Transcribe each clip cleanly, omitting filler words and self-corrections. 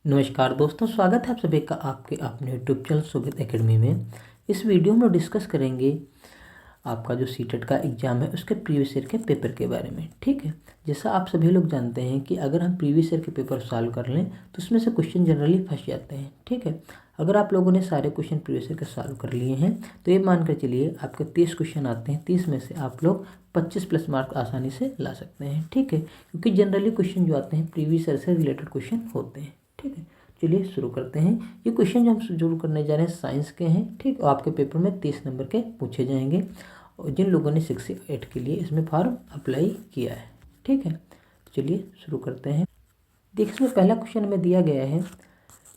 नमस्कार दोस्तों, स्वागत है आप सभी का आपके अपने यूट्यूब चैनल सुगत एकेडमी में। इस वीडियो में डिस्कस करेंगे आपका जो सीटेट का एग्ज़ाम है उसके प्रीवियस ईयर के पेपर के बारे में। ठीक है, जैसा आप सभी लोग जानते हैं कि अगर हम प्रीवियस ईयर के पेपर सॉल्व कर लें तो उसमें से क्वेश्चन जनरली फंस जाते हैं। ठीक है, अगर आप लोगों ने सारे क्वेश्चन प्रीवियस ईयर के सॉल्व कर लिए हैं तो ये मान कर चलिए आपके 30 क्वेश्चन आते हैं, 30 में से आप लोग 25 प्लस मार्क आसानी से ला सकते हैं। ठीक है, क्योंकि जनरली क्वेश्चन जो आते हैं प्रीवियस ईयर से रिलेटेड क्वेश्चन होते हैं। ठीक है, चलिए शुरू करते हैं। ये क्वेश्चन जो हम शुरू करने जा रहे हैं साइंस के हैं। ठीक, और आपके पेपर में 30 नंबर के पूछे जाएंगे और जिन लोगों ने 6 से 8 के लिए इसमें फॉर्म अप्लाई किया है। ठीक है, चलिए शुरू करते हैं। देखिए, इसमें पहला क्वेश्चन हमें दिया गया है,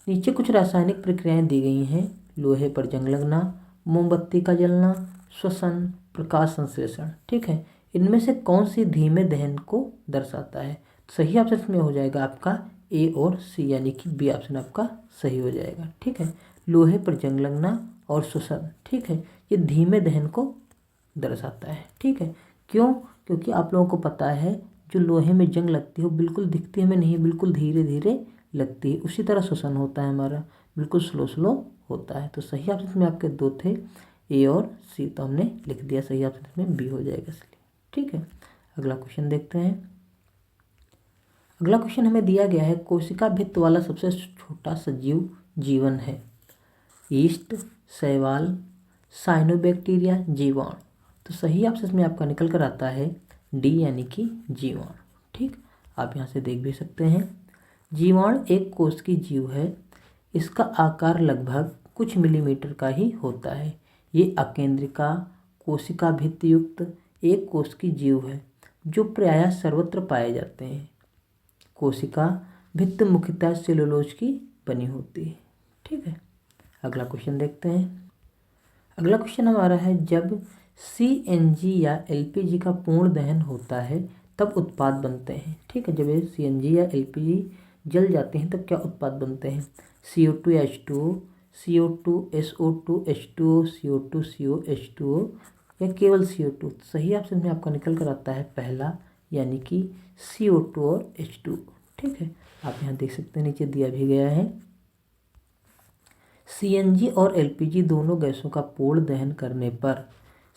नीचे कुछ रासायनिक प्रक्रियाएं दी गई हैं। लोहे पर जंग लगना, मोमबत्ती का जलना, श्वसन, प्रकाश संश्लेषण। ठीक है, इनमें से कौन सी धीमे दहन को दर्शाता है? सही ऑप्शन इसमें हो जाएगा आपका ए और सी, यानी कि बी ऑप्शन आपका सही हो जाएगा। ठीक है, लोहे पर जंग लगना और श्वसन, ठीक है, ये धीमे दहन को दर्शाता है। ठीक है, क्यों? क्योंकि आप लोगों को पता है जो लोहे में जंग लगती है वो बिल्कुल दिखती हमें नहीं, बिल्कुल धीरे धीरे लगती है। उसी तरह श्वसन होता है हमारा, बिल्कुल स्लो स्लो होता है। तो सही ऑप्शन में आपके दो थे, ए और सी, तो हमने लिख दिया। सही ऑप्शन में बी हो जाएगा इसलिए। ठीक है, अगला क्वेश्चन देखते हैं। अगला क्वेश्चन हमें दिया गया है, कोशिका भित्ति वाला सबसे छोटा सजीव जीवन है। ईस्ट, शैवाल, साइनोबैक्टीरिया, जीवाणु। तो सही ऑप्शन में आपका निकल कर आता है डी, यानी कि जीवाणु। ठीक, आप यहाँ से देख भी सकते हैं। जीवाणु एक कोश की जीव है। इसका आकार लगभग कुछ मिलीमीटर का ही होता है। ये अकेंद्रिका कोशिका भित्ति युक्त एक कोश की जीव है जो प्रायः सर्वत्र पाए जाते हैं। कोशिका भित्ति मुख्यतः सेलुलोज की बनी होती है। ठीक है, अगला क्वेश्चन देखते हैं। अगला क्वेश्चन हमारा है, जब CNG या LPG का पूर्ण दहन होता है तब उत्पाद बनते हैं। ठीक है, जब ये CNG या LPG जल जाते हैं तब क्या उत्पाद बनते हैं? CO2 H2O, CO2 SO2 H2O, CO2 CO H2O या केवल CO2? सही ऑप्शन में आपका निकल कर आता है पहला, यानी कि CO2 और H2O। ठीक है, आप यहाँ देख सकते हैं नीचे दिया भी गया है। CNG और LPG दोनों गैसों का पूर्ण दहन करने पर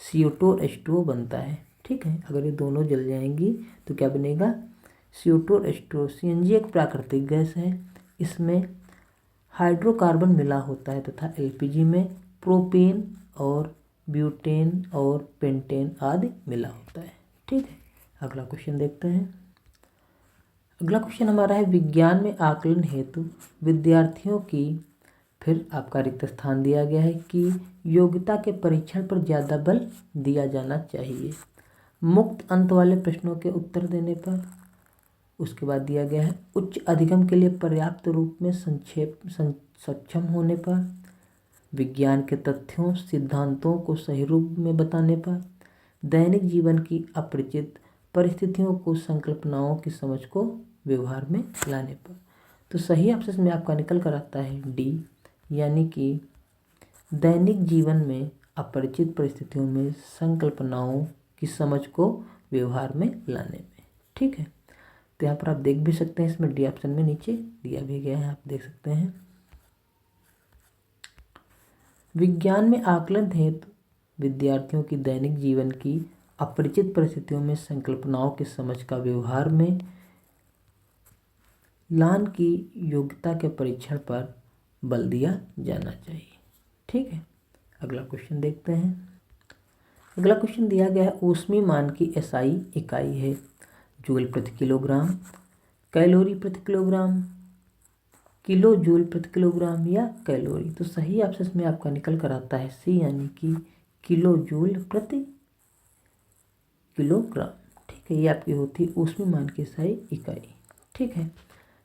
CO2 और H2O बनता है। ठीक है, अगर ये दोनों जल जाएंगी तो क्या बनेगा? CO2 और H2O। CNG एक प्राकृतिक गैस है, इसमें हाइड्रोकार्बन मिला होता है तथा LPG में प्रोपेन और ब्यूटेन और पेंटेन आदि मिला होता है। ठीक है, अगला क्वेश्चन देखते हैं। अगला क्वेश्चन हमारा है, विज्ञान में आकलन हेतु विद्यार्थियों की, फिर आपका रिक्त स्थान दिया गया है कि योग्यता के परीक्षण पर ज़्यादा बल दिया जाना चाहिए। मुक्त अंत वाले प्रश्नों के उत्तर देने पर। उसके बाद दिया गया है उच्च अधिगम के लिए पर्याप्त रूप में सक्षम होने पर। विज्ञान के तथ्यों सिद्धांतों को सही रूप में बताने पर। दैनिक जीवन की अपरिचित परिस्थितियों को संकल्पनाओं की समझ को व्यवहार में लाने पर। तो सही ऑप्शन में आपका निकल कर आता है डी, यानी कि दैनिक जीवन में अपरिचित परिस्थितियों में संकल्पनाओं की समझ को व्यवहार में लाने में। ठीक है, तो यहाँ पर आप देख भी सकते हैं, इसमें डी ऑप्शन में नीचे दिया भी गया है, आप देख सकते हैं। विज्ञान में आकलन हेतु विद्यार्थियों की दैनिक जीवन की अपरिचित परिस्थितियों में संकल्पनाओं की समझ का व्यवहार में लान की योग्यता के परीक्षण पर बल दिया जाना चाहिए। ठीक है, अगला क्वेश्चन देखते हैं। अगला क्वेश्चन दिया गया है, ऊष्मीय मान की SI इकाई है। जूल प्रति किलोग्राम, कैलोरी प्रति किलोग्राम, किलो जूल प्रति किलोग्राम या कैलोरी? तो सही ऑप्शन में आपका निकल कर आता है सी, यानी कि किलो जूल प्रति किलोग्राम। ठीक है, ये आपकी होती है ऊष्मीय मान की SI इकाई। ठीक है,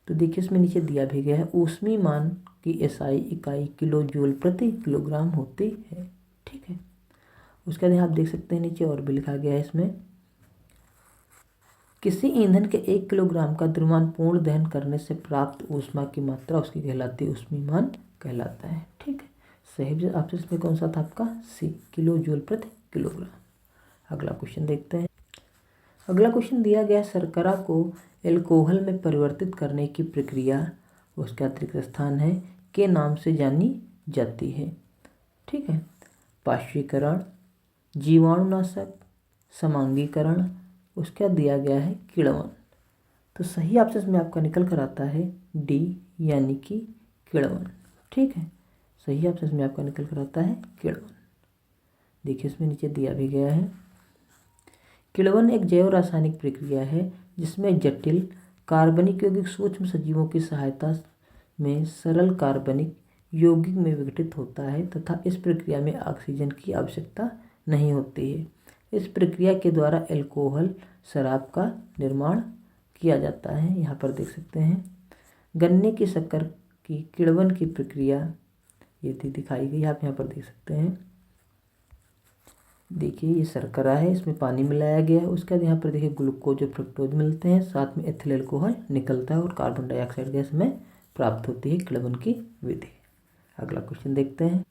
तो देखिए इसमें नीचे दिया भी गया है, ऊष्मीय मान की SI इकाई किलो जूल प्रति किलोग्राम होती है। ठीक है, उसके बाद आप देख सकते हैं नीचे और भी लिखा गया है इसमें, किसी ईंधन के 1 किलोग्राम का द्रव्यमान पूर्ण दहन करने से प्राप्त ऊष्मा की मात्रा उसकी कहलाती है ऊष्मीय मान कहलाता है। ठीक है, सही ऑप्शन इसमें कौन सा था आपका? सी, किलो जूल प्रति किलोग्राम। अगला क्वेश्चन देखते हैं। अगला क्वेश्चन दिया गया, शर्करा को एल्कोहल में परिवर्तित करने की प्रक्रिया उसका अतिरिक्त स्थान है के नाम से जानी जाती है। ठीक है। पार्श्वीकरण, जीवाणुनाशक, समांगीकरण, उसका दिया गया है किण्वन। तो सही ऑप्शन में आपका निकल कर आता है डी यानी कि किण्वन। ठीक है, सही ऑप्शन में आपका निकल कर आता है किण्वन। देखिए इसमें नीचे दिया भी गया है। किण्वन एक जैव रासायनिक प्रक्रिया है जिसमें जटिल कार्बनिक यौगिक सूक्ष्म सजीवों की सहायता में सरल कार्बनिक यौगिक में विघटित होता है तथा इस प्रक्रिया में ऑक्सीजन की आवश्यकता नहीं होती है। इस प्रक्रिया के द्वारा अल्कोहल शराब का निर्माण किया जाता है। यहाँ पर देख सकते हैं गन्ने की शक्कर की किण्वन की प्रक्रिया ये दिखाई गई, आप यहाँ पर देख सकते हैं। देखिए ये शर्करा है, इसमें पानी मिलाया गया है। उसके बाद यहाँ पर देखिए ग्लूकोज और फ्रक्टोज मिलते हैं, साथ में एथिल अल्कोहल निकलता है और कार्बन डाइऑक्साइड गैस में प्राप्त होती है किण्वन की विधि। अगला क्वेश्चन देखते हैं।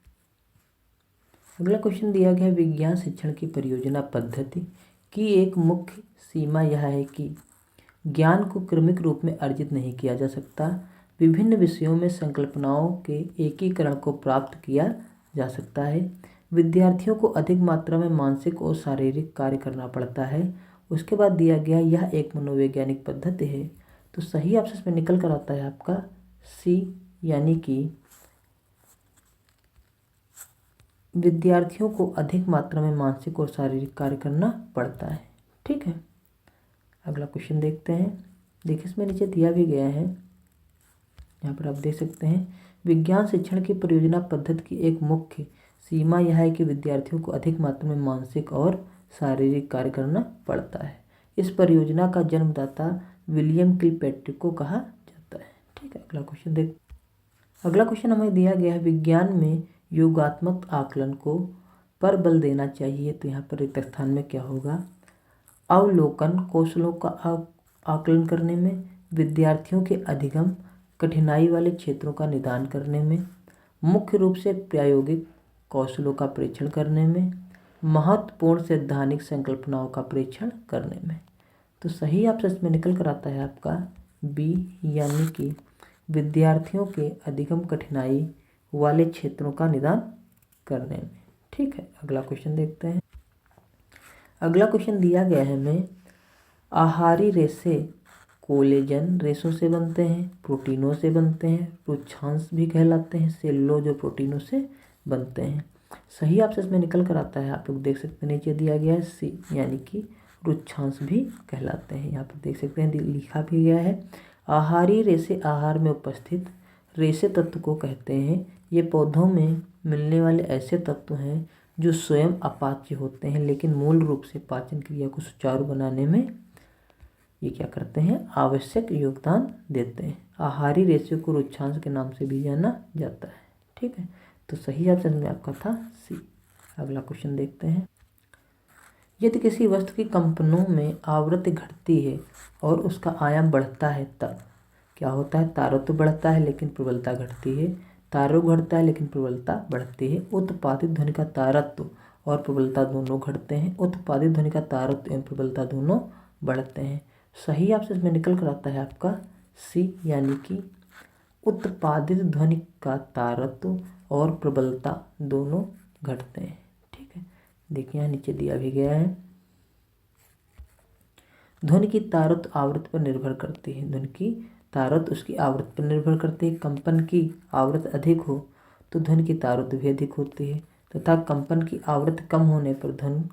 अगला क्वेश्चन दिया गया है विज्ञान शिक्षण की परियोजना पद्धति की एक मुख्य सीमा यह है कि ज्ञान को क्रमिक रूप में अर्जित नहीं किया जा सकता। विभिन्न विषयों में संकल्पनाओं के एकीकरण को प्राप्त किया जा सकता है। विद्यार्थियों को अधिक मात्रा में मानसिक और शारीरिक कार्य करना पड़ता है। उसके बाद दिया गया यह एक मनोवैज्ञानिक पद्धति है। तो सही ऑप्शन में निकल कर आता है आपका सी यानी कि विद्यार्थियों को अधिक मात्रा में मानसिक और शारीरिक कार्य करना पड़ता है। ठीक है, अगला क्वेश्चन देखते हैं। देखिए इसमें नीचे दिया भी गया है, यहाँ पर आप देख सकते हैं विज्ञान शिक्षण की परियोजना पद्धति की एक मुख्य सीमा यह है कि विद्यार्थियों को अधिक मात्रा में मानसिक और शारीरिक कार्य करना पड़ता है। इस परियोजना का जन्मदाता विलियम किलपैट्रिक को कहा जाता है। ठीक है, अगला क्वेश्चन हमें दिया गया है विज्ञान में योगात्मक आकलन को पर बल देना चाहिए। तो यहाँ पर रिक्त स्थान में क्या होगा? अवलोकन कौशलों का आकलन करने में, विद्यार्थियों के अधिगम कठिनाई वाले क्षेत्रों का निदान करने में, मुख्य रूप से प्रायोगिक कौशलों का परीक्षण करने में, महत्वपूर्ण सैद्धांतिक संकल्पनाओं का परीक्षण करने में। तो सही ऑप्शन में निकल कर आता है आपका बी यानी कि विद्यार्थियों के अधिगम कठिनाई वाले क्षेत्रों का निदान करने में। ठीक है, अगला क्वेश्चन देखते हैं। अगला क्वेश्चन दिया गया है हमें आहारी रेशे कोलेजन रेशों से बनते हैं, प्रोटीनों से बनते हैं, रुक्षांश भी कहलाते हैं, सेलुलोज और प्रोटीनों से बनते हैं। सही ऑप्शन में निकल कर आता है, आप लोग देख सकते हैं नीचे दिया गया है सी यानी कि रुक्षांश भी कहलाते हैं। यहाँ पर देख सकते हैं लिखा भी गया है आहारी रेशे आहार में उपस्थित रेशे तत्व को कहते हैं। ये पौधों में मिलने वाले ऐसे तत्व हैं जो स्वयं अपाच्य होते हैं लेकिन मूल रूप से पाचन क्रिया को सुचारू बनाने में ये क्या करते हैं, आवश्यक योगदान देते हैं। आहारी रेशे को रुक्षांश के नाम से भी जाना जाता है। ठीक है, तो सही ऑप्शन में आपका था सी। अगला क्वेश्चन देखते हैं। यदि किसी वस्तु की कंपनों में आवृत्ति घटती है और उसका आयाम बढ़ता है तब क्या होता है? तारत्व बढ़ता है लेकिन प्रबलता घटती है, तारत्व घटता है लेकिन प्रबलता बढ़ती है। उत्पादित ध्वनि का तारत्व और प्रबलता दोनों घटते हैं, उत्पादित ध्वनि का तारत्व एवं प्रबलता दोनों बढ़ते हैं। सही ऑप्शन में निकल कर आता है आपका सी यानी कि उत्पादित ध्वनि का तारत्व और प्रबलता दोनों घटते हैं। ठीक है, देखिए यहाँ नीचे दिया भी गया है ध्वनि की तारत्व आवृत्ति पर निर्भर करती है। ध्वनि की तारत्व उसकी आवृत्ति पर निर्भर करती है। कंपन की आवृत्ति अधिक हो तो ध्वनि की तारत्व भी अधिक होती है तथा कंपन की आवृत्ति कम होने पर ध्वनि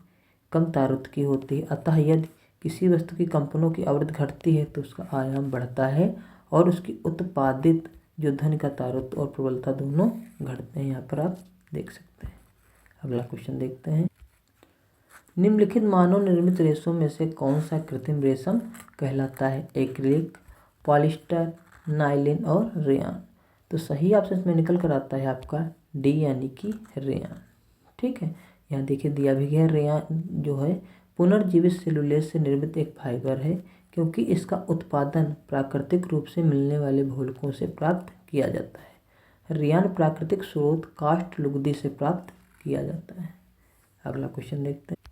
कम तारत्व की होती है। अतः यदि किसी वस्तु की कंपनों की आवृत्ति घटती है तो उसका आयाम बढ़ता है और उसकी उत्पादित जो ध्वनि का तारत्व और प्रबलता दोनों घटते हैं। यहाँ पर आप देख सकते हैं। अगला क्वेश्चन देखते हैं। निम्नलिखित मानव निर्मित रेशों में से कौन सा कृत्रिम रेशम कहलाता है? एक्रिलिक, पॉलिस्टर, नाइलिन और रेयान। तो सही ऑप्शन में निकल कर आता है आपका डी यानी कि रेयान। ठीक है, यहाँ देखिए दिया भी गया रेयान जो है पुनर्जीवित सेलुलोज से निर्मित एक फाइबर है क्योंकि इसका उत्पादन प्राकृतिक रूप से मिलने वाले भूलकों से प्राप्त किया जाता है। रेयान प्राकृतिक स्रोत काष्ठ लुगदी से प्राप्त किया जाता है। अगला क्वेश्चन देखते हैं।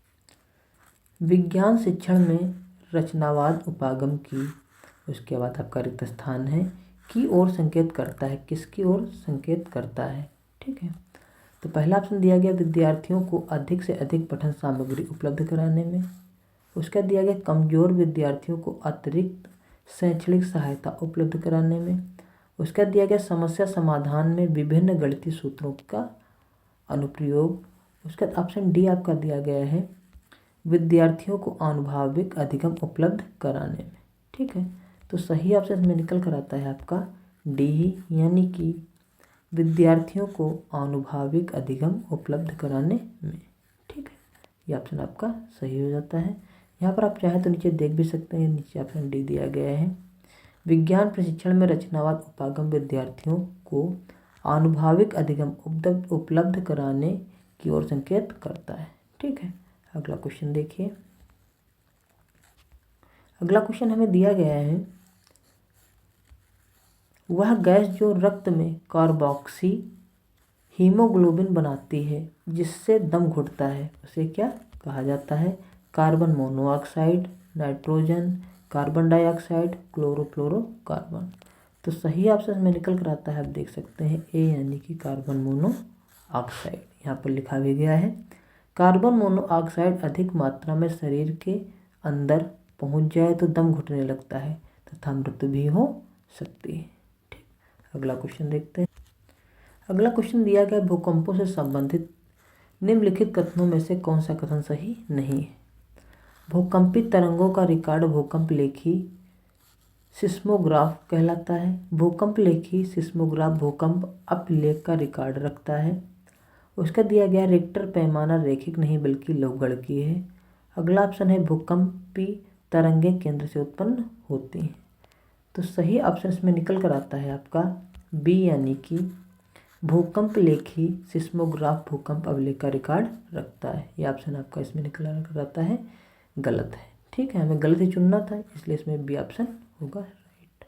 विज्ञान शिक्षण में रचनावाद उपागम की, उसके बाद आपका रिक्त स्थान है की ओर संकेत करता है, किसकी ओर संकेत करता है। ठीक है, तो पहला ऑप्शन दिया गया विद्यार्थियों को अधिक से अधिक पठन सामग्री उपलब्ध कराने में। उसका दिया गया कमजोर विद्यार्थियों को अतिरिक्त शैक्षणिक सहायता उपलब्ध कराने में। उसका दिया गया समस्या समाधान में विभिन्न गणितीय सूत्रों का अनुप्रयोग। उसका ऑप्शन डी आपका दिया गया है विद्यार्थियों को आनुभाविक अधिगम उपलब्ध कराने में। ठीक है, तो सही ऑप्शन में निकल कर आता है आपका डी ही, यानी कि विद्यार्थियों को आनुभाविक अधिगम उपलब्ध कराने में। ठीक है, ये ऑप्शन आपका सही हो जाता है। यहाँ पर आप चाहें तो नीचे देख भी सकते हैं, नीचे ऑप्शन डी दिया गया है विज्ञान प्रशिक्षण में रचनावाद उपागम विद्यार्थियों को आनुभाविक अधिगम उपलब्ध कराने की ओर संकेत करता है। ठीक है, अगला क्वेश्चन देखिए। अगला क्वेश्चन हमें दिया गया है वह गैस जो रक्त में कार्बोक्सी हीमोग्लोबिन बनाती है जिससे दम घुटता है उसे क्या कहा जाता है। Carbon monoxide, nitrogen, carbon dioxide, chlorofluorocarbon. तो सही ऑप्शन में निकल कर आता है, आप देख सकते हैं ए, यानी कि कार्बन मोनोऑक्साइड। यहाँ पर लिखा भी गया है कार्बन मोनोऑक्साइड अधिक मात्रा में शरीर के अंदर पहुँच जाए तो दम घुटने लगता है तथा मृत्यु भी हो सकती है। ठीक, अगला क्वेश्चन देखते हैं। अगला क्वेश्चन दिया गया भूकंपों से संबंधित निम्नलिखित कथनों में से कौन सा कथन सही नहीं है। भूकंपित तरंगों का रिकॉर्ड भूकंप लेखी सिस्मोग्राफ कहलाता है। भूकंप लेखी सिस्मोग्राफ भूकंप अपलेख का रिकॉर्ड रखता है। उसका दिया गया रिक्टर पैमाना रैखिक नहीं बल्कि लघुगणकीय है। अगला ऑप्शन है भूकंपी तरंगें केंद्र से उत्पन्न होती हैं। तो सही ऑप्शन इसमें निकल कर आता है आपका बी, यानी कि भूकंप लेखी सिस्मोग्राफ भूकंप अवलेख का रिकॉर्ड रखता है। ये ऑप्शन आपका इसमें निकल कर आता है गलत है। ठीक है, हमें गलत ही चुनना था, इसलिए इसमें बी ऑप्शन होगा राइट।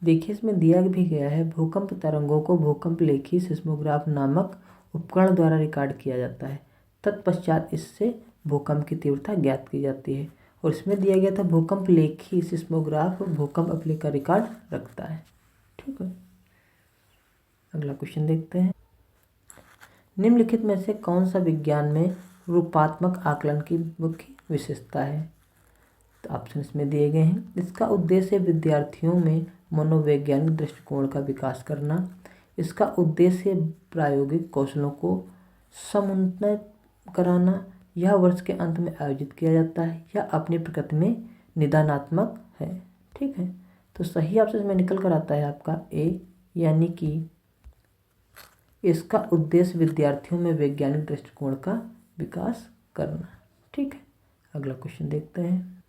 देखिए, इसमें दिया भी गया है भूकंप तरंगों को भूकंप लेखी सिस्मोग्राफ नामक उपकरण द्वारा रिकॉर्ड किया जाता है। तत्पश्चात इससे भूकंप की तीव्रता ज्ञात की जाती है। और इसमें दिया गया था भूकंप लेखी सिस्मोग्राफ भूकंप अवलेख का रिकॉर्ड रखता है। ठीक है, अगला क्वेश्चन देखते हैं। निम्नलिखित में से कौन सा विज्ञान में रूपात्मक आकलन की मुख्य विशेषता है। तो ऑप्शन इसमें दिए गए हैं। इसका उद्देश्य विद्यार्थियों में मनोवैज्ञानिक दृष्टिकोण का विकास करना। इसका उद्देश्य प्रायोगिक कौशलों को समुन्नत कराना। यह वर्ष के अंत में आयोजित किया जाता है। यह अपनी प्रकृति में निदानात्मक है। ठीक है, तो सही ऑप्शन में निकल कर आता है आपका ए, यानी कि इसका उद्देश्य विद्यार्थियों में वैज्ञानिक दृष्टिकोण का विकास करना। ठीक है, अगला क्वेश्चन देखते हैं।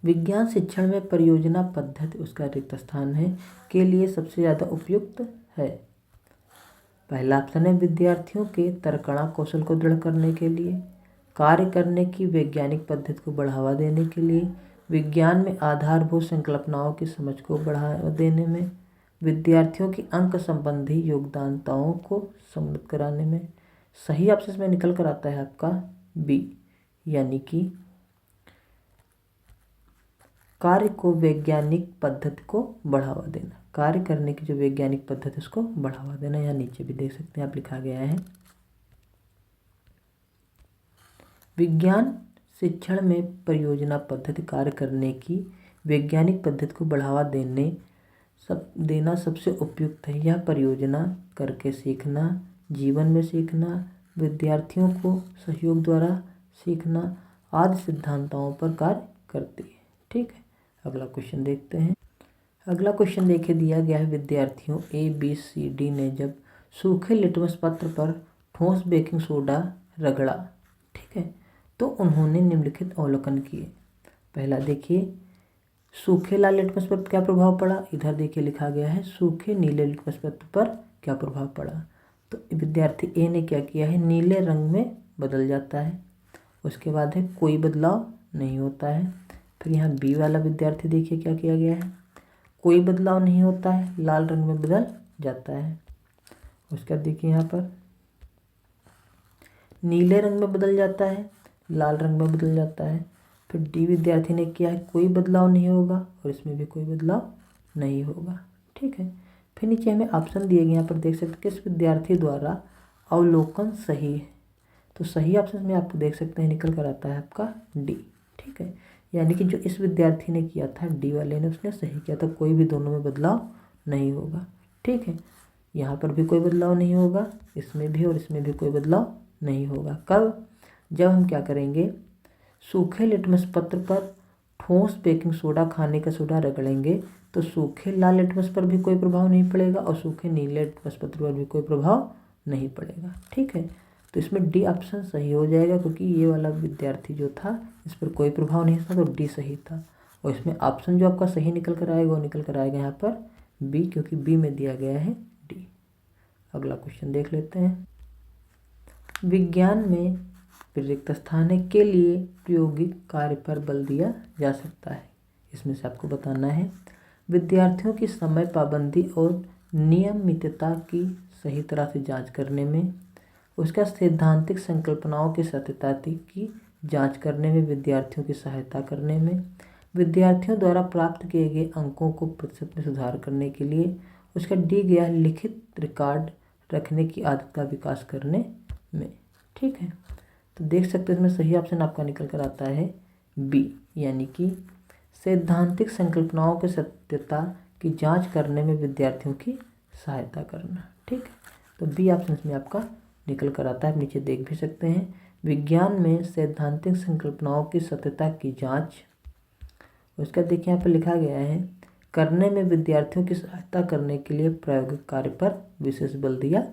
विज्ञान शिक्षण में परियोजना पद्धति उसका रिक्त स्थान है के लिए सबसे ज़्यादा उपयुक्त है। पहला ऑप्शन है विद्यार्थियों के तर्कणा कौशल को दृढ़ करने के लिए, कार्य करने की वैज्ञानिक पद्धति को बढ़ावा देने के लिए, विज्ञान में आधारभूत संकल्पनाओं की समझ को बढ़ावा देने में, विद्यार्थियों की अंक संबंधी योगदानताओं को सम्मिलित कराने में। सही ऑप्शन में निकल कर आता है आपका बी, यानी कि कार्य को वैज्ञानिक पद्धति को बढ़ावा देना। कार्य करने की जो वैज्ञानिक पद्धति उसको बढ़ावा देना। यहाँ नीचे भी देख सकते हैं आप, लिखा गया है विज्ञान शिक्षण में परियोजना पद्धति कार्य करने की वैज्ञानिक पद्धति को बढ़ावा देना सबसे उपयुक्त है। यह परियोजना करके सीखना, जीवन में सीखना, विद्यार्थियों को सहयोग द्वारा सीखना आदि सिद्धांतों पर कार्य करती है। ठीक है, अगला क्वेश्चन देखते हैं। अगला क्वेश्चन देखिए, दिया गया है विद्यार्थियों ए बी सी डी ने जब सूखे लिटमस पत्र पर ठोस बेकिंग सोडा रगड़ा, ठीक है, तो उन्होंने निम्नलिखित अवलोकन किए। पहला देखिए, सूखे लाल लिटमस पत्र पर क्या प्रभाव पड़ा। इधर देखिए लिखा गया है सूखे नीले लिटमस पत्र पर क्या प्रभाव पड़ा। तो विद्यार्थी ए ने क्या किया है, नीले रंग में बदल जाता है। उसके बाद है कोई बदलाव नहीं होता है। फिर यहाँ बी वाला विद्यार्थी देखिए क्या किया गया है, कोई बदलाव नहीं होता है, लाल रंग में बदल जाता है। उसके बाद देखिए यहाँ पर नीले रंग में बदल जाता है, लाल रंग में बदल जाता है। फिर डी विद्यार्थी ने किया है कोई बदलाव नहीं होगा, और इसमें भी कोई बदलाव नहीं होगा। ठीक है, फिर नीचे हमें ऑप्शन दिए गए, यहाँ पर देख सकते हैं किस विद्यार्थी द्वारा अवलोकन सही है। तो सही ऑप्शन में आपको देख सकते हैं निकल कर आता है आपका डी। ठीक है, यानी कि जो इस विद्यार्थी ने किया था, डी वाले ने, उसने सही किया था, कोई भी दोनों में बदलाव नहीं होगा। ठीक है, यहाँ पर भी कोई बदलाव नहीं होगा, इसमें भी और इसमें भी कोई बदलाव नहीं होगा। कब? जब हम क्या करेंगे, सूखे लिटमस पत्र पर ठोस बेकिंग सोडा, खाने का सोडा रगड़ेंगे तो सूखे लाल लिटमस पर भी कोई प्रभाव नहीं पड़ेगा और सूखे नीले लिटमस पत्र पर भी कोई प्रभाव नहीं पड़ेगा। ठीक है, तो इसमें डी ऑप्शन सही हो जाएगा, क्योंकि ये वाला विद्यार्थी जो था इस पर कोई प्रभाव नहीं था, तो डी सही था। और इसमें ऑप्शन जो आपका सही निकल कर आएगा वो निकल कर आएगा यहाँ पर बी, क्योंकि बी में दिया गया है डी। अगला क्वेश्चन देख लेते हैं। विज्ञान में रिक्त स्थान के लिए प्रायोगिक कार्य पर बल दिया जा सकता है। इसमें से आपको बताना है विद्यार्थियों की समय पाबंदी और नियमितता की सही तरह से जांच करने में, उसका सैद्धांतिक संकल्पनाओं की सत्यता की जांच करने में, विद्यार्थियों की सहायता करने में, विद्यार्थियों द्वारा प्राप्त किए गए अंकों को प्रतिशत में सुधार करने के लिए, उसका दी गया लिखित रिकॉर्ड रखने की आदत का विकास करने में। ठीक है, तो देख सकते हैं इसमें सही ऑप्शन आपका निकल कर आता है बी, यानी कि सैद्धांतिक संकल्पनाओं की सत्यता की जांच करने में विद्यार्थियों की सहायता करना। ठीक है, तो बी ऑप्शन इसमें आपका निकल कर आता है। आप नीचे देख भी सकते हैं, विज्ञान में सैद्धांतिक संकल्पनाओं की सत्यता की जांच, उसका देखिए यहाँ पर लिखा गया है, करने में विद्यार्थियों की सहायता करने के लिए प्रायोगिक कार्य पर विशेष बल दिया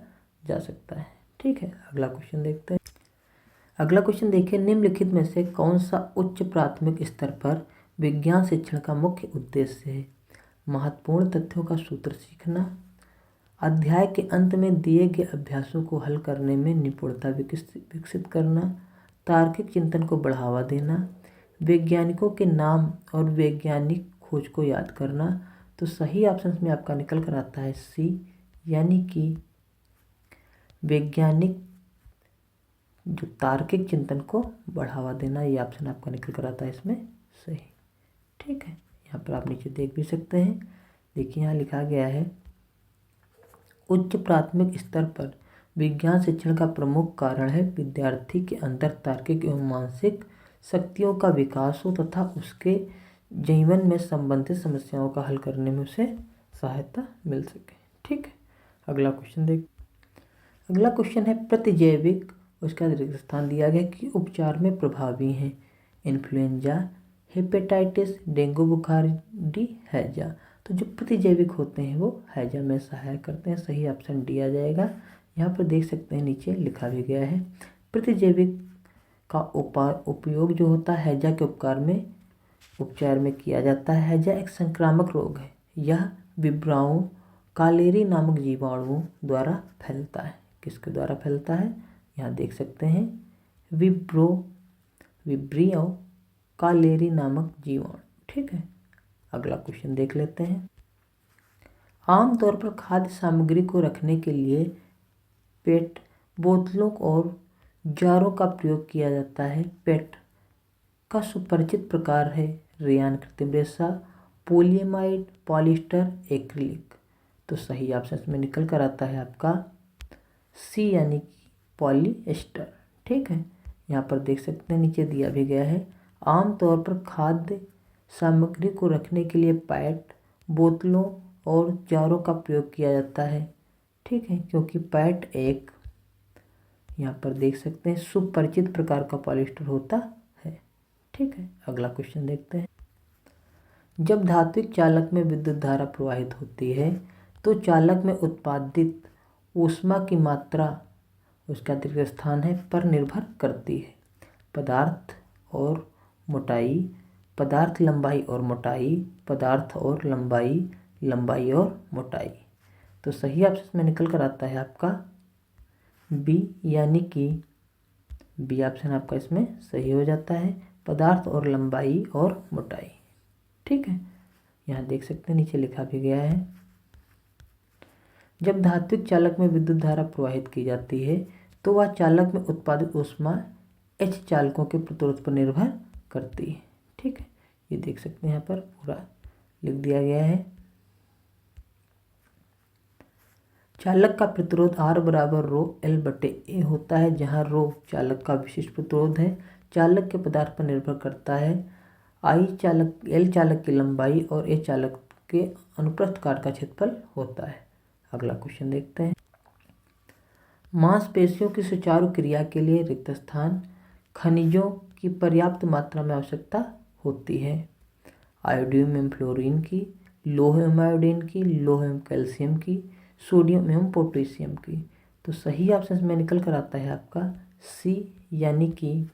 जा सकता है। ठीक है, अगला क्वेश्चन देखते हैं। अगला क्वेश्चन देखिए, निम्नलिखित में से कौन सा उच्च प्राथमिक स्तर पर विज्ञान शिक्षण का मुख्य उद्देश्य है? महत्वपूर्ण तथ्यों का सूत्र सीखना, अध्याय के अंत में दिए गए अभ्यासों को हल करने में निपुणता विकसित करना, तार्किक चिंतन को बढ़ावा देना, वैज्ञानिकों के नाम और वैज्ञानिक खोज को याद करना। तो सही ऑप्शन में आपका निकल कर आता है सी, यानी कि वैज्ञानिक जो तार्किक चिंतन को बढ़ावा देना, ये ऑप्शन आपका निकल कर आता है इसमें सही। ठीक है, यहाँ पर आप नीचे देख भी सकते हैं, देखिए यहाँ लिखा गया है, उच्च प्राथमिक स्तर पर विज्ञान शिक्षण का प्रमुख कारण है विद्यार्थी के अंदर तार्किक एवं मानसिक शक्तियों का विकास हो तथा उसके जीवन में संबंधित समस्याओं का हल करने में उसे सहायता मिल सके। ठीक है, अगला क्वेश्चन देख। अगला क्वेश्चन है प्रतिजैविक, उसका रिक्त स्थान दिया गया कि उपचार में प्रभावी हैं इन्फ्लुएंजा, हेपेटाइटिस, डेंगू बुखार, डी हैजा। तो जो प्रतिजैविक होते हैं वो हैजा में सहायक करते हैं। सही ऑप्शन डी आ जाएगा। यहाँ पर देख सकते हैं नीचे लिखा भी गया है, प्रतिजैविक का उपयोग जो होता है हैजा के उपचार में किया जाता है। हैजा एक संक्रामक रोग है, यह विब्राओं कालेरी नामक जीवाणुओं द्वारा फैलता है। किसके द्वारा फैलता है? यहाँ देख सकते हैं, विब्रियो कालेरी नामक जीवाणु। ठीक है, अगला क्वेश्चन देख लेते हैं। आमतौर पर खाद्य सामग्री को रखने के लिए पेट बोतलों और जारों का प्रयोग किया जाता है। पेट का सुपरिचित प्रकार है रेयान कृत्रिम रेशा, पोलिएमाइड, पॉलिस्टर, एक्रिलिक। तो सही ऑप्शन में निकल कर आता है आपका सी, यानी कि पॉलिएस्टर। ठीक है, यहाँ पर देख सकते हैं नीचे दिया भी गया है, आमतौर पर खाद्य सामग्री को रखने के लिए पैट, बोतलों और जारों का प्रयोग किया जाता है। ठीक है, क्योंकि पैट एक, यहाँ पर देख सकते हैं, सुपरिचित प्रकार का पॉलिस्टर होता है। ठीक है, अगला क्वेश्चन देखते हैं। जब धात्विक चालक में विद्युत धारा प्रवाहित होती है तो चालक में उत्पादित ऊष्मा की मात्रा, उसका रिक्त स्थान है, पर निर्भर करती है। पदार्थ और मोटाई, पदार्थ लंबाई और मोटाई, पदार्थ और लंबाई, लंबाई और मोटाई। तो सही ऑप्शन में निकल कर आता है आपका बी, यानी कि बी ऑप्शन आपका इसमें सही हो जाता है, पदार्थ और लंबाई और मोटाई। ठीक है, यहाँ देख सकते हैं नीचे लिखा भी गया है, जब धात्विक चालक में विद्युत धारा प्रवाहित की जाती है तो वह चालक में उत्पादित ऊष्मा एच चालकों के प्रतिरोध पर निर्भर करती है। ठीक है, ये देख सकते हैं यहाँ पर पूरा लिख दिया गया है। चालक का प्रतिरोध R बराबर रो L बटे A होता है, जहाँ रो चालक का विशिष्ट प्रतिरोध है। चालक के पदार्थ पर निर्भर करता है। L चालक की लंबाई और A चालक के अनुप्रस्थ काट का क्षेत्रफल होता है। अगला क्वेश्चन देखते हैं। मांसपेशियों की सुचारू क्रिया के लिए रिक्त स्थान खनिजों की पर्याप्त मात्रा में आवश्यकता होती है। आयोडीन एवं फ्लोरीन की, लोह एवं आयोडीन की, लोह एवं कैल्शियम की, सोडियम एवं पोटेशियम की। तो सही ऑप्शन में निकल कर आता है आपका सी, यानी कि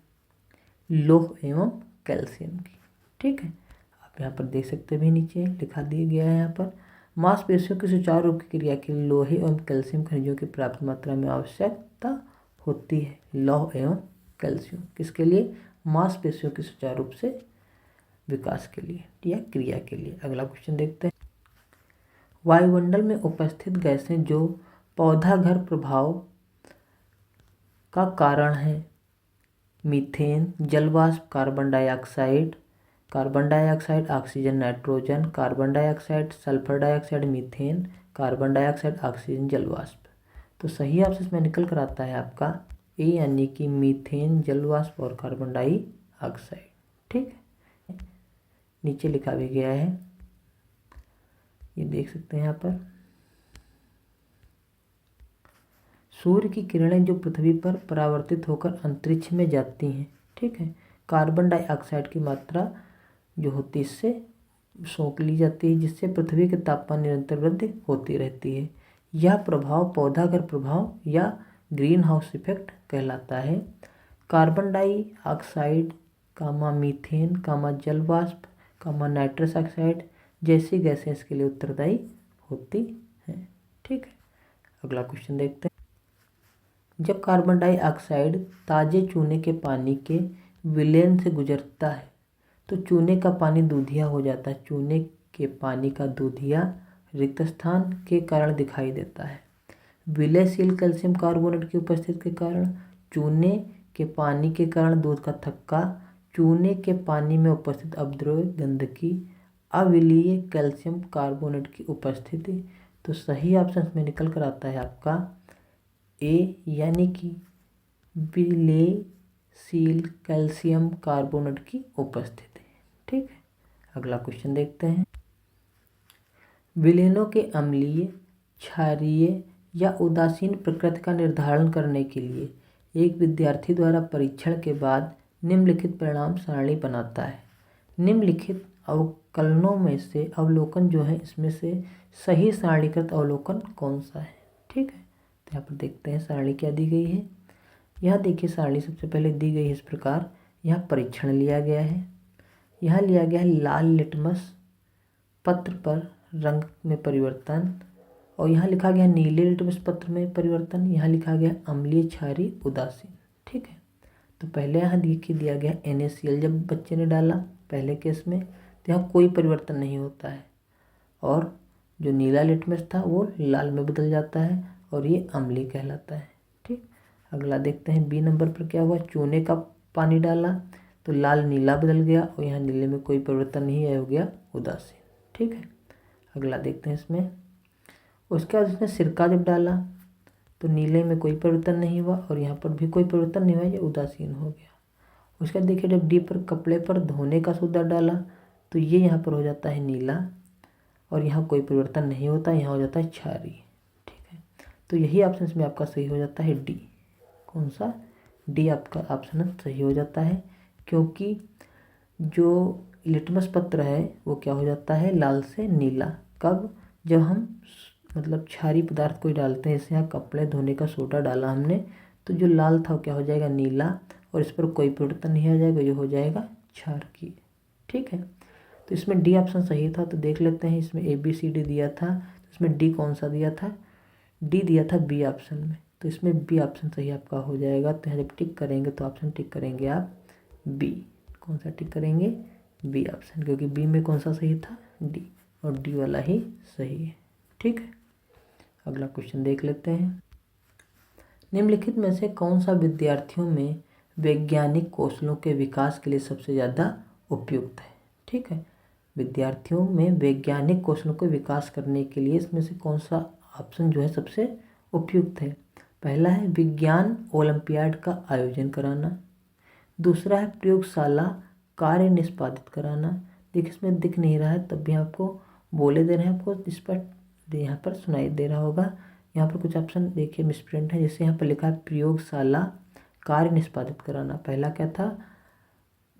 लोह एवं कैल्शियम की। ठीक है, आप यहाँ पर देख सकते हैं, भी नीचे लिखा दिया गया है। यहाँ पर मांसपेशियों की सुचारू रूप की क्रिया के लिए लोहे एवं कैल्शियम खनिजों की पर्याप्त मात्रा में आवश्यकता होती है। लौह एवं कैल्शियम किसके लिए? मांसपेशियों के सुचारू रूप से विकास के लिए या क्रिया के लिए। अगला क्वेश्चन देखते हैं। वायुमंडल में उपस्थित गैसें जो पौधाघर प्रभाव का कारण है। मीथेन, जलवाष्प, carbon dioxide, oxygen, nitrogen, carbon dioxide, sulphur dioxide, methane, carbon dioxide, oxygen, जलवाष्प। तो सही ऑप्शन में निकल कर आता है आपका ए, यानी कि मीथेन, जलवाष्प और कार्बन डाइऑक्साइड। ठीक है, नीचे लिखा भी गया है, ये देख सकते हैं यहाँ पर। सूर्य की किरणें जो पृथ्वी पर परावर्तित होकर अंतरिक्ष में जाती हैं, ठीक है, कार्बन डाइऑक्साइड की मात्रा जो होती है इससे सोख ली जाती है, जिससे पृथ्वी के तापमान निरंतर वृद्धि होती रहती है। यह प्रभाव पौधाघर प्रभाव या ग्रीन हाउस इफेक्ट कहलाता है। कार्बन डाइऑक्साइड, मीथेन, जलवाष्प, नाइट्रस ऑक्साइड जैसी गैसें इसके लिए उत्तरदायी होती हैं। ठीक है, अगला क्वेश्चन देखते हैं। जब कार्बन डाइऑक्साइड ताजे चूने के पानी के विलयन से गुजरता है तो चूने का पानी दूधिया हो जाता है। चूने के पानी का दूधिया रिक्त स्थान के कारण दिखाई देता है। विलयशील कैल्शियम कार्बोनेट की उपस्थिति के कारण, चूने के पानी के कारण दूध का थक्का, चूने के पानी में उपस्थित अपद्रव्य गंधकी, अविलीय कैल्शियम कार्बोनेट की उपस्थिति। तो सही ऑप्शन में निकल कर आता है आपका ए, यानी कि विलयशील कैल्शियम कार्बोनेट की उपस्थिति। ठीक है, अगला क्वेश्चन देखते हैं। विलयनों के अम्लीय, क्षारीय या उदासीन प्रकृति का निर्धारण करने के लिए एक विद्यार्थी द्वारा परीक्षण के बाद निम्नलिखित परिणाम सारणी बनाता है। निम्नलिखित अवकलनों में से अवलोकन जो है, इसमें से सही सारणीकृत अवलोकन कौन सा है? ठीक है, तो यहाँ पर देखते हैं सारणी क्या दी गई है। यहाँ देखिए सारणी सबसे पहले दी गई है इस प्रकार। यहाँ परीक्षण लिया गया है, यहाँ लिया गया है लाल लिटमस पत्र पर रंग में परिवर्तन, और यहाँ लिखा गया नीले लिटमस पत्र में परिवर्तन, यहाँ लिखा गया अम्लीय, क्षारीय, उदासीन। ठीक है, तो पहले यहाँ देखिए दिया गया NaCl, जब बच्चे ने डाला पहले केस में तो यहाँ कोई परिवर्तन नहीं होता है, और जो नीला लिटमस था वो लाल में बदल जाता है और ये अम्लीय कहलाता है। ठीक, अगला देखते हैं बी नंबर पर क्या हुआ। चूने का पानी डाला तो लाल नीला बदल गया और यहाँ नीले में कोई परिवर्तन नहीं है, हो गया उदासीन। ठीक है, अगला देखते हैं इसमें। उसके बाद इसमें सिरका जब डाला तो नीले में कोई परिवर्तन नहीं हुआ और यहाँ पर भी कोई परिवर्तन नहीं हुआ, ये उदासीन हो गया। उसके बाद देखिए जब डी पर कपड़े पर धोने का सोडा डाला तो ये यहाँ पर हो जाता है नीला और यहाँ कोई परिवर्तन नहीं होता, यहाँ हो जाता है क्षारीय। ठीक है, तो यही ऑप्शन में आपका सही हो जाता है डी। कौन सा? डी आपका ऑप्शन सही हो जाता है, क्योंकि जो लिटमस पत्र है वो क्या हो जाता है लाल से नीला। कब? जब हम मतलब क्षारीय पदार्थ कोई डालते हैं, जैसे यहाँ कपड़े धोने का सोडा डाला हमने तो जो लाल था वो क्या हो जाएगा नीला, और इस पर कोई परिवर्तन नहीं हो जाएगा, ये हो जाएगा क्षारकीय। ठीक है, तो इसमें डी ऑप्शन सही था। तो देख लेते हैं, इसमें ABCD दिया था तो इसमें डी कौन सा दिया था? डी दिया था बी ऑप्शन में, तो इसमें बी ऑप्शन सही आपका हो जाएगा। तो यहाँ जब टिक करेंगे तो ऑप्शन टिक करेंगे आप बी। कौन सा टिक करेंगे? बी ऑप्शन, क्योंकि बी में कौन सा सही था? डी, और डी वाला ही सही है। ठीक है, अगला क्वेश्चन देख लेते हैं। निम्नलिखित में से कौन सा विद्यार्थियों में वैज्ञानिक कौशलों के विकास के लिए सबसे ज़्यादा उपयुक्त है? ठीक है, विद्यार्थियों में वैज्ञानिक कौशलों को विकास करने के लिए इसमें से कौन सा ऑप्शन जो है सबसे उपयुक्त है। पहला है विज्ञान ओलंपियाड का आयोजन कराना। दूसरा है प्रयोगशाला कार्य निष्पादित कराना। देखिए इसमें दिख नहीं रहा है तब भी आपको बोले दे रहे हैं, आपको इस पर यहाँ पर सुनाई दे रहा होगा। यहाँ पर कुछ ऑप्शन देखिए मिसप्रिंट है, जैसे यहाँ पर लिखा है प्रयोगशाला कार्य निष्पादित कराना। पहला क्या था,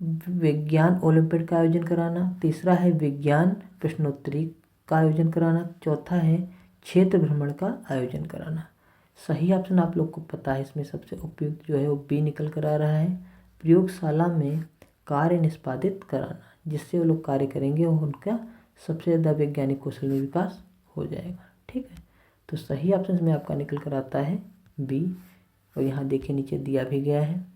विज्ञान ओलंपियाड का आयोजन कराना। तीसरा है विज्ञान प्रश्नोत्तरी का आयोजन कराना। चौथा है क्षेत्र भ्रमण का आयोजन कराना। सही ऑप्शन आप लोग को पता है, इसमें सबसे उपयुक्त जो है वो बी निकल कर आ रहा है, प्रयोगशाला में कार्य निष्पादित कराना। जिससे वो लोग कार्य करेंगे और उनका सबसे ज़्यादा वैज्ञानिक कौशल में विकास हो जाएगा। ठीक है, तो सही ऑप्शन में आपका निकल कर आता है बी। और यहाँ देखिए नीचे दिया भी गया है,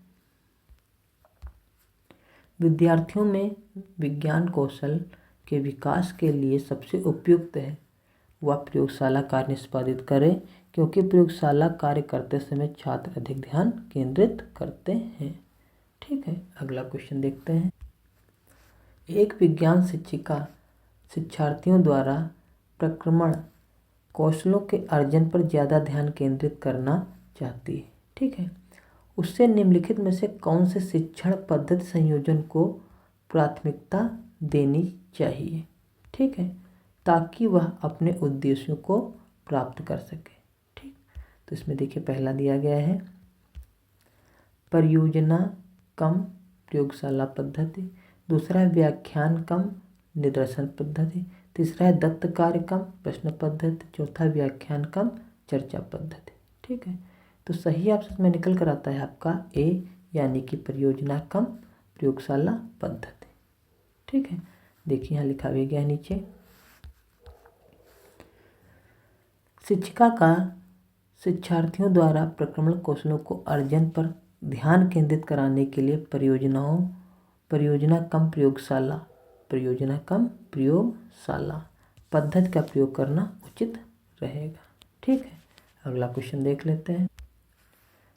विद्यार्थियों में विज्ञान कौशल के विकास के लिए सबसे उपयुक्त है वह प्रयोगशाला कार्य निष्पादित करें, क्योंकि प्रयोगशाला कार्य करते समय छात्र अधिक ध्यान केंद्रित करते हैं। ठीक है, अगला क्वेश्चन देखते हैं। एक विज्ञान शिक्षिका शिक्षार्थियों द्वारा प्रक्रमण कौशलों के अर्जन पर ज़्यादा ध्यान केंद्रित करना चाहती है। ठीक है, उससे निम्नलिखित में से कौन से शिक्षण पद्धति संयोजन को प्राथमिकता देनी चाहिए। ठीक है, ताकि वह अपने उद्देश्यों को प्राप्त कर सके। ठीक, तो इसमें देखिए पहला दिया गया है परियोजना कम प्रयोगशाला पद्धति। दूसरा है व्याख्यान कम निदर्शन पद्धति। तीसरा है दत्त कार्य कम प्रश्न पद्धति। चौथा व्याख्यान कम चर्चा पद्धति। ठीक है, तो सही ऑप्शन में निकल कर आता है आपका ए, यानी कि परियोजना कम प्रयोगशाला पद्धति। ठीक है, देखिए यहाँ लिखा भी गया है नीचे, शिक्षिका का शिक्षार्थियों द्वारा प्रक्रमण कौशलों को अर्जन पर ध्यान केंद्रित कराने के लिए परियोजना कम प्रयोगशाला पद्धति का प्रयोग करना उचित रहेगा। ठीक है, अगला क्वेश्चन देख लेते हैं।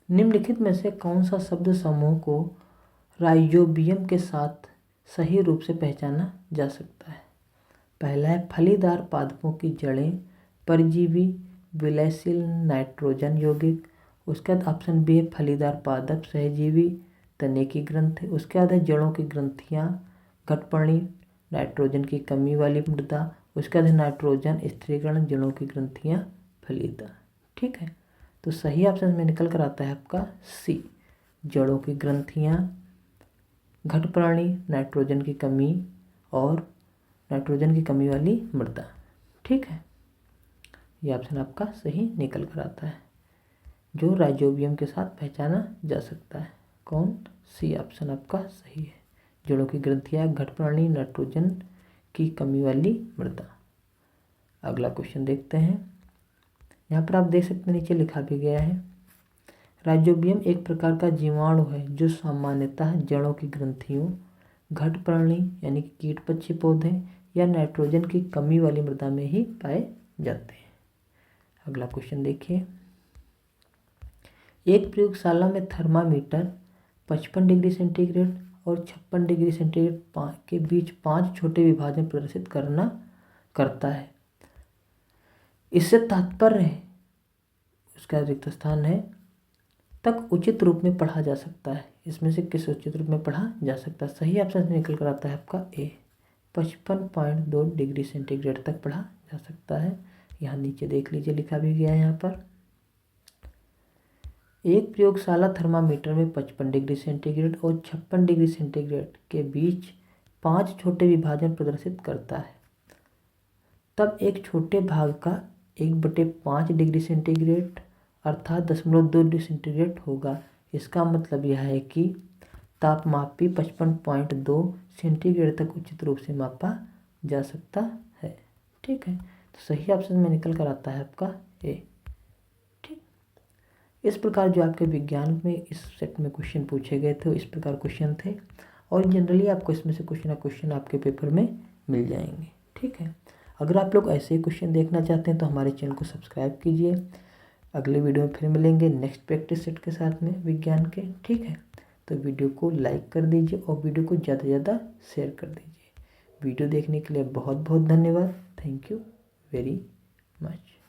निम्नलिखित में से कौन सा शब्द समूह को राइजोबियम के साथ सही रूप से पहचाना जा सकता है। पहला है फलीदार पादपों की जड़ें, परजीवी, विलयशील, नाइट्रोजन यौगिक। उसके बाद ऑप्शन बी है फलीदार पादप, सहजीवी, तने की ग्रंथि। उसके बाद है जड़ों की ग्रंथियाँ, घटपर्णी, नाइट्रोजन की कमी वाली मृदा। उसके बाद है नाइट्रोजन स्थिरीकरण, जड़ों की ग्रंथियाँ, फलीदार। ठीक है, तो सही ऑप्शन में निकल कर आता है आपका सी, जड़ों की ग्रंथियाँ, घटपर्णी, नाइट्रोजन की कमी और नाइट्रोजन की कमी वाली मृदा। ठीक है, ये ऑप्शन आपका सही निकल कर आता है, जो राइजोबियम के साथ पहचाना जा सकता है। कौन, सी ऑप्शन आपका सही है, जड़ों की ग्रंथियाँ, घटपर्णी, नाइट्रोजन की कमी वाली मृदा। अगला क्वेश्चन देखते हैं। यहाँ पर आप देख सकते हैं नीचे लिखा भी गया है, राइजोबियम एक प्रकार का जीवाणु है जो सामान्यतः जड़ों की ग्रंथियों, घटपर्णी यानी कि कीट पक्षी पौधे या नाइट्रोजन की कमी वाली मृदा में ही पाए जाते हैं। अगला क्वेश्चन देखिए, एक प्रयोगशाला में थर्मामीटर 55 डिग्री सेंटीग्रेड और 56 डिग्री सेंटीग्रेड के बीच 5 छोटे विभाजन प्रदर्शित करता है। इससे तात्पर्य है, उसका रिक्त स्थान है, तक उचित रूप में पढ़ा जा सकता है। इसमें से किस उचित रूप में पढ़ा जा सकता है। सही ऑप्शन से निकल कर आता है आपका ए, 55.2 डिग्री सेंटीग्रेड तक पढ़ा जा सकता है। यहाँ नीचे देख लीजिए लिखा भी गया है यहाँ पर, एक प्रयोगशाला थर्मामीटर में 55 डिग्री सेंटीग्रेड और 56 डिग्री सेंटीग्रेड के बीच 5 छोटे विभाजन प्रदर्शित करता है। तब एक छोटे भाग का 1/5 डिग्री सेंटीग्रेड अर्थात 0.2 डिग्री सेंटीग्रेड होगा। इसका मतलब यह है कि तापमापी 55.2 सेंटीग्रेड तक उचित रूप से मापा जा सकता है। ठीक है, तो सही ऑप्शन में निकल कर आता है आपका ए। ठीक, इस प्रकार जो आपके विज्ञान में इस सेट में क्वेश्चन पूछे गए थे इस प्रकार क्वेश्चन थे, और जनरली आपको इसमें से कुछ ना क्वेश्चन आपके पेपर में मिल जाएंगे। ठीक है, अगर आप लोग ऐसे ही क्वेश्चन देखना चाहते हैं तो हमारे चैनल को सब्सक्राइब कीजिए। अगले वीडियो में फिर मिलेंगे नेक्स्ट प्रैक्टिस सेट के साथ में विज्ञान के। ठीक है, तो वीडियो को लाइक कर दीजिए और वीडियो को ज़्यादा से ज़्यादा शेयर कर दीजिए। वीडियो देखने के लिए बहुत बहुत धन्यवाद। Thank you very much.